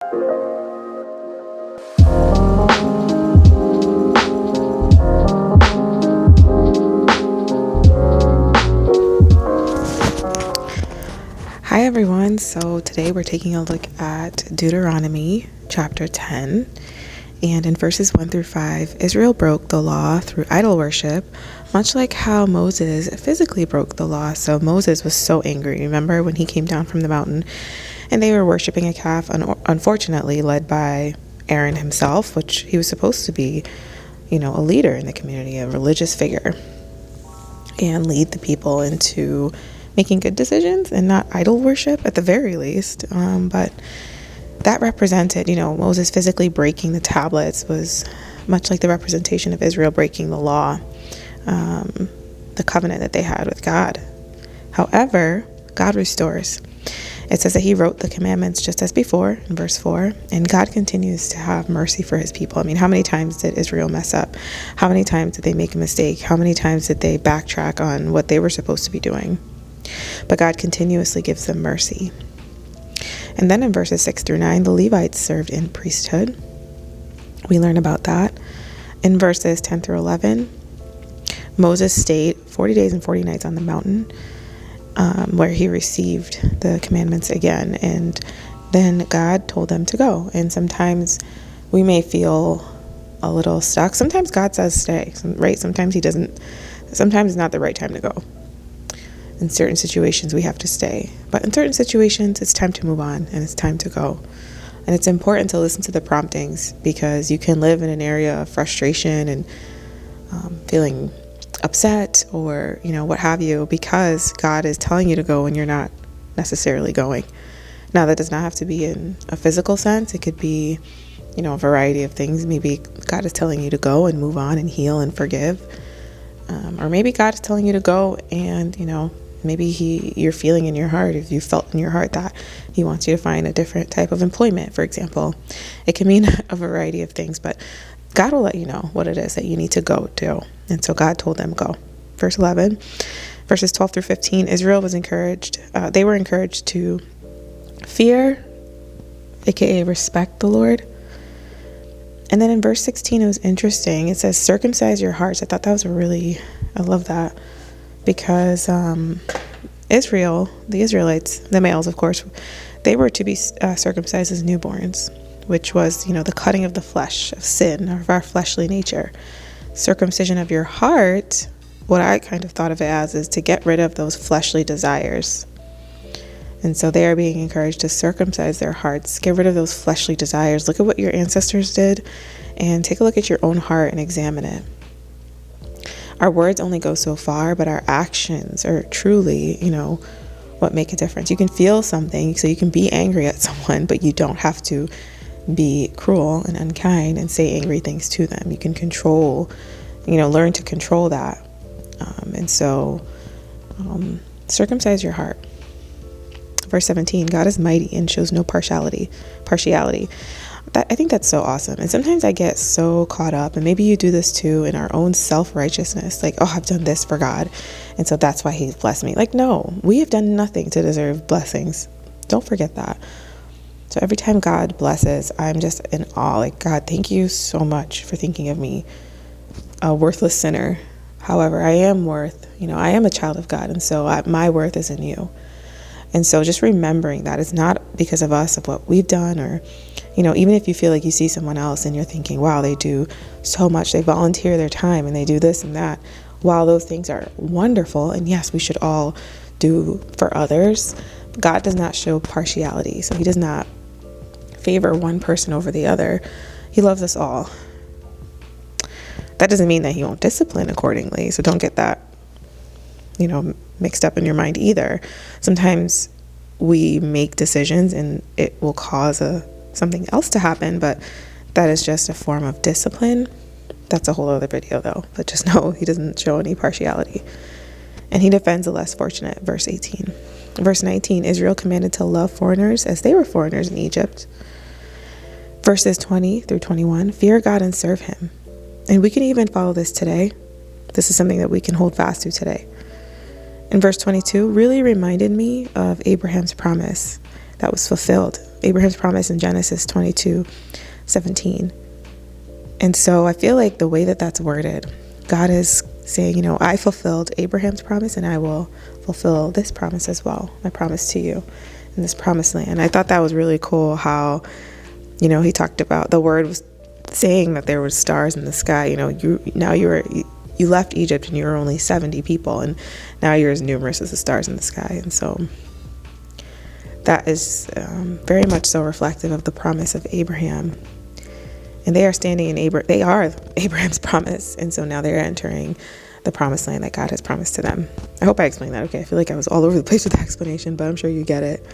Hi everyone, so today we're taking a look at Deuteronomy chapter 10, and in verses 1 through 5, Israel broke the law through idol worship, much like how Moses physically broke the law. So Moses was so angry, remember when he came down from the mountain and they were worshiping a calf, unfortunately led by Aaron himself, which he was supposed to be, a leader in the community, a religious figure, and lead the people into making good decisions and not idol worship at the very least. But that represented, Moses physically breaking the tablets was much like the representation of Israel breaking the law, the covenant that they had with God. However, God restores. It says that he wrote the commandments just as before in verse 4, and God continues to have mercy for his people. I mean, how many times did Israel mess up? How many times did they make a mistake? How many times did they backtrack on what they were supposed to be doing? But God continuously gives them mercy. And then in verses 6 through 9, the Levites served in priesthood. We learn about that. In verses 10 through 11, Moses stayed 40 days and 40 nights on the mountain, where he received the commandments again. And then God told them to go. And sometimes we may feel a little stuck. Sometimes God says stay, right? Sometimes he doesn't. Sometimes it's not the right time to go. In certain situations, we have to stay. But in certain situations, it's time to move on and it's time to go. And it's important to listen to the promptings, because you can live in an area of frustration and feeling upset or, what have you, because God is telling you to go and you're not necessarily going. Now, that does not have to be in a physical sense. It could be, a variety of things. Maybe God is telling you to go and move on and heal and forgive. Or maybe God is telling you to go and, maybe you're feeling in your heart, if you felt in your heart that he wants you to find a different type of employment, for example. It can mean a variety of things, but God will let you know what it is that you need to go do. And so God told them go. Verse 11, verses 12 through 15, Israel was encouraged. They were encouraged to fear, aka respect the Lord. And then in verse 16, it was interesting. It says, circumcise your hearts. I thought that was I love that. Because Israel, the Israelites, the males, of course, they were to be circumcised as newborns, which was, the cutting of the flesh, of sin, of our fleshly nature. Circumcision of your heart, what I kind of thought of it as, is to get rid of those fleshly desires. And so they are being encouraged to circumcise their hearts, get rid of those fleshly desires. Look at what your ancestors did and take a look at your own heart and examine it. Our words only go so far, but our actions are truly, what make a difference. You can feel something, so you can be angry at someone, but you don't have to be cruel and unkind and say angry things to them. You can control, learn to control that. And so circumcise your heart. Verse 17, God is mighty and shows no partiality. I think that's so awesome. And sometimes I get so caught up, and maybe you do this too, in our own self-righteousness. Like, oh, I've done this for God, and so that's why he's blessed me. Like, no, we have done nothing to deserve blessings. Don't forget that. So every time God blesses, I'm just in awe. Like, God, thank you so much for thinking of me, a worthless sinner. However, I am I am a child of God, and so my worth is in you. And so just remembering that it's not because of us, of what we've done, or, even if you feel like you see someone else and you're thinking, wow, they do so much, they volunteer their time and they do this and that. While those things are wonderful, and yes, we should all do for others, God does not show partiality. So he does not favor one person over the other. He loves us all. That doesn't mean that he won't discipline accordingly. So don't get that, mixed up in your mind either. Sometimes we make decisions and it will cause something else to happen, but that is just a form of discipline. That's a whole other video though, but just know he doesn't show any partiality. And he defends the less fortunate, verse 18. Verse 19, Israel commanded to love foreigners as they were foreigners in Egypt. Verses 20 through 21, fear God and serve him. And we can even follow this today. This is something that we can hold fast to today. In verse 22, really reminded me of Abraham's promise that was fulfilled Abraham's promise in Genesis 22:17. And so I feel like the way that that's worded, God is saying, I fulfilled Abraham's promise and I will fulfill this promise as well, my promise to you in this promised land. I thought that was really cool how, he talked about the word was saying that there were stars in the sky. You left Egypt and you were only 70 people, and now you're as numerous as the stars in the sky. And so that is very much so reflective of the promise of Abraham. And they are standing in they are Abraham's promise. And so now they're entering the promised land that God has promised to them. I hope I explained that okay. I feel like I was all over the place with the explanation, but I'm sure you get it.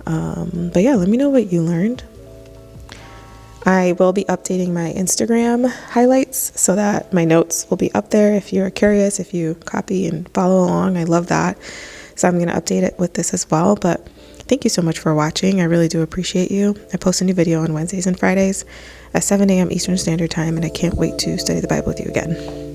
But yeah, let me know what you learned. I will be updating my Instagram highlights so that my notes will be up there if you're curious, if you copy and follow along. I love that. So I'm going to update it with this as well. But thank you so much for watching. I really do appreciate you. I post a new video on Wednesdays and Fridays at 7 a.m. Eastern Standard Time, and I can't wait to study the Bible with you again.